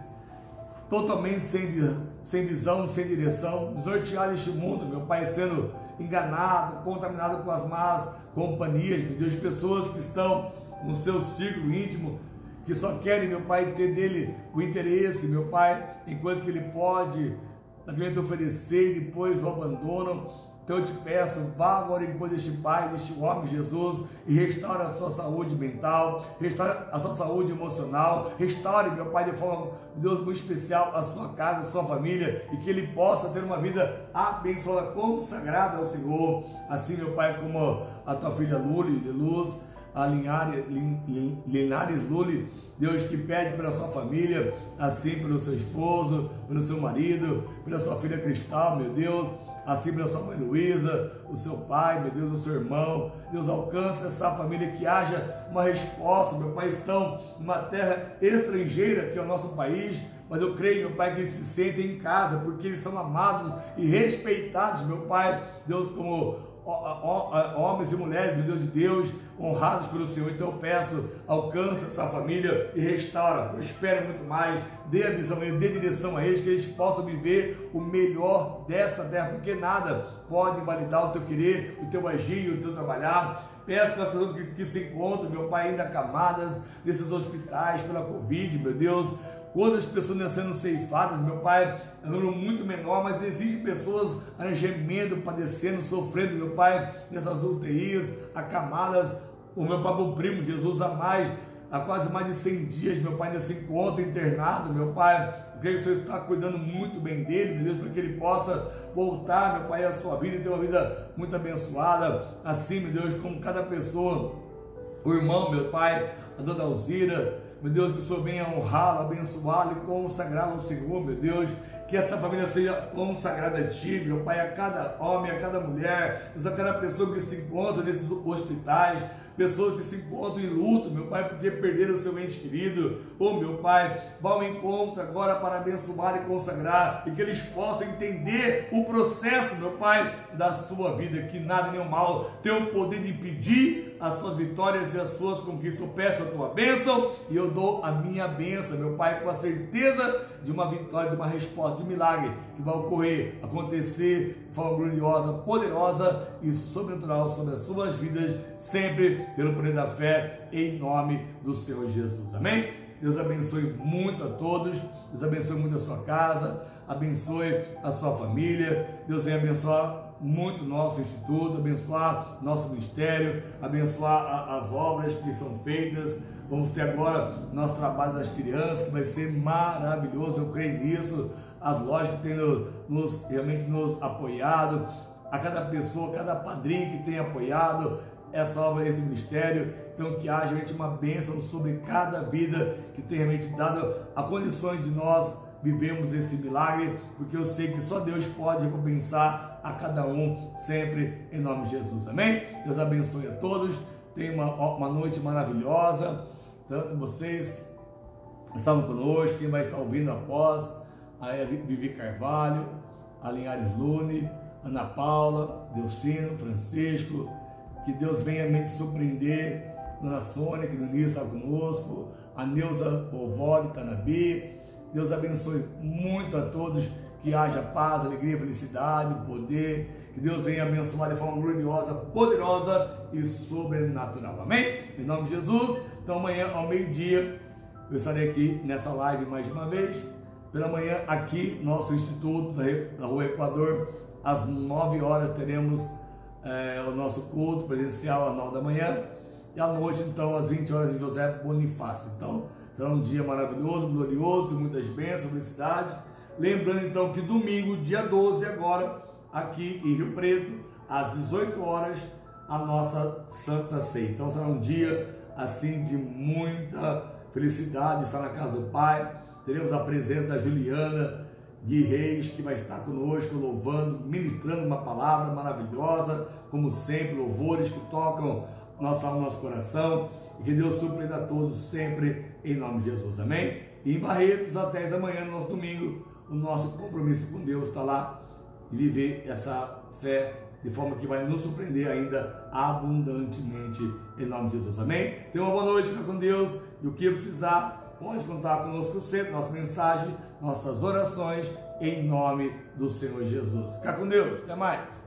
[SPEAKER 1] totalmente sem visão, sem direção, desnorteado neste mundo, meu Pai, sendo enganado, contaminado com as más companhias, meu Deus, pessoas que estão no seu círculo íntimo, que só querem, meu Pai, ter dele o interesse, meu Pai, em coisas que ele pode te oferecer e depois o abandonam. Então eu te peço, vá agora em coisa deste Pai, deste homem Jesus, e restaure a sua saúde mental, restaure a sua saúde emocional, restaure, meu Pai, de forma, Deus, muito especial, a sua casa, a sua família, e que ele possa ter uma vida abençoada, consagrada ao Senhor, assim, meu Pai, como a tua filha Luli de Luz, a Linares Luli, Deus, que pede pela sua família, assim pelo seu esposo, pelo seu marido, pela sua filha Cristal, meu Deus, assim pela sua mãe Luísa, o seu pai, meu Deus, o seu irmão. Deus, alcança essa família, que haja uma resposta, meu Pai. Estão numa terra estrangeira, que é o nosso país, mas eu creio, meu Pai, que eles se sentem em casa, porque eles são amados e respeitados, meu Pai, Deus, como homens e mulheres, meu Deus de Deus, honrados pelo Senhor. Então eu peço, alcança essa família e restaura, prospera muito mais, dê a visão a eles, dê direção a eles, que eles possam viver o melhor dessa terra, porque nada pode invalidar o teu querer, o teu agir, o teu trabalhar. Peço para as pessoas que se encontram, meu Pai, ainda acamadas nesses hospitais pela Covid, meu Deus, quantas pessoas estão sendo ceifadas, meu Pai, é um número muito menor, mas existem pessoas gemendo, padecendo, sofrendo, meu Pai, nessas UTIs, acamadas. O meu Pai, o primo Jesus, há quase mais de 100 dias, meu Pai, nesse encontro internado, meu Pai, eu creio que o Senhor está cuidando muito bem dele, meu Deus, para que ele possa voltar, meu Pai, à sua vida e ter uma vida muito abençoada, assim, meu Deus, como cada pessoa, o irmão, meu Pai, a dona Alzira, meu Deus, que o Senhor venha honrá-lo, abençoá-lo e consagrá-lo ao Senhor, meu Deus, que essa família seja consagrada a Ti, meu Pai, a cada homem, a cada mulher, a cada pessoa que se encontra nesses hospitais, pessoas que se encontram em luto, meu Pai, porque perderam o seu ente querido. Oh, meu Pai, vá ao encontro agora para abençoar e consagrar, e que eles possam entender o processo, meu Pai, da sua vida, que nada nem o mal tem o poder de impedir as suas vitórias e as suas conquistas. Eu peço a tua bênção e eu dou a minha bênção, meu Pai, com a certeza de uma vitória, de uma resposta, de um milagre que vai ocorrer, acontecer de forma gloriosa, poderosa e sobrenatural sobre as suas vidas, sempre pelo poder da fé, em nome do Senhor Jesus. Amém? Deus abençoe muito a todos, Deus abençoe muito a sua casa, abençoe a sua família, Deus venha abençoar muito o nosso instituto, abençoar nosso ministério, abençoar as obras que são feitas. Vamos ter agora nosso trabalho das crianças, que vai ser maravilhoso, eu creio nisso. As lojas que têm realmente nos apoiado, a cada pessoa, cada padrinho que tem apoiado essa obra, esse ministério. Então que haja realmente uma bênção sobre cada vida que tem realmente dado a condições de nós vivemos esse milagre, porque eu sei que só Deus pode recompensar a cada um sempre, em nome de Jesus. Amém? Deus abençoe a todos, tenha uma noite maravilhosa, tanto vocês estavam conosco, quem vai estar ouvindo após, a Vivi Carvalho, a Linhares Lune, Ana Paula, Delcino, Francisco, que Deus venha me surpreender, Dona Sônia, que no início estava conosco, a Neuza Vovó de Tanabi. Deus abençoe muito a todos, que haja paz, alegria, felicidade, poder, que Deus venha abençoar de forma gloriosa, poderosa e sobrenatural. Amém? Em nome de Jesus. Então amanhã ao meio-dia eu estarei aqui nessa live mais uma vez. Pela manhã aqui, nosso Instituto da Rua Equador, às 9 horas teremos o nosso culto presencial às 9 da manhã, e à noite então às 20 horas em José Bonifácio. Então será um dia maravilhoso, glorioso, muitas bênçãos, felicidade. Lembrando então que domingo, dia 12 agora, aqui em Rio Preto, às 18 horas, a nossa Santa Ceia. Então será um dia assim de muita felicidade, estar na casa do Pai. Teremos a presença da Juliana Gui Reis, que vai estar conosco, louvando, ministrando uma palavra maravilhosa, como sempre, louvores que tocam nossa alma, nosso coração, e que Deus surpreenda a todos sempre, em nome de Jesus, amém? E em Barretos, às 10 da manhã, no nosso domingo, o nosso compromisso com Deus está lá, e viver essa fé de forma que vai nos surpreender ainda abundantemente, em nome de Jesus, amém? Tenha uma boa noite, fica com Deus, e o que precisar, pode contar conosco sempre, nossa mensagem, nossas orações, em nome do Senhor Jesus. Fica com Deus, até mais!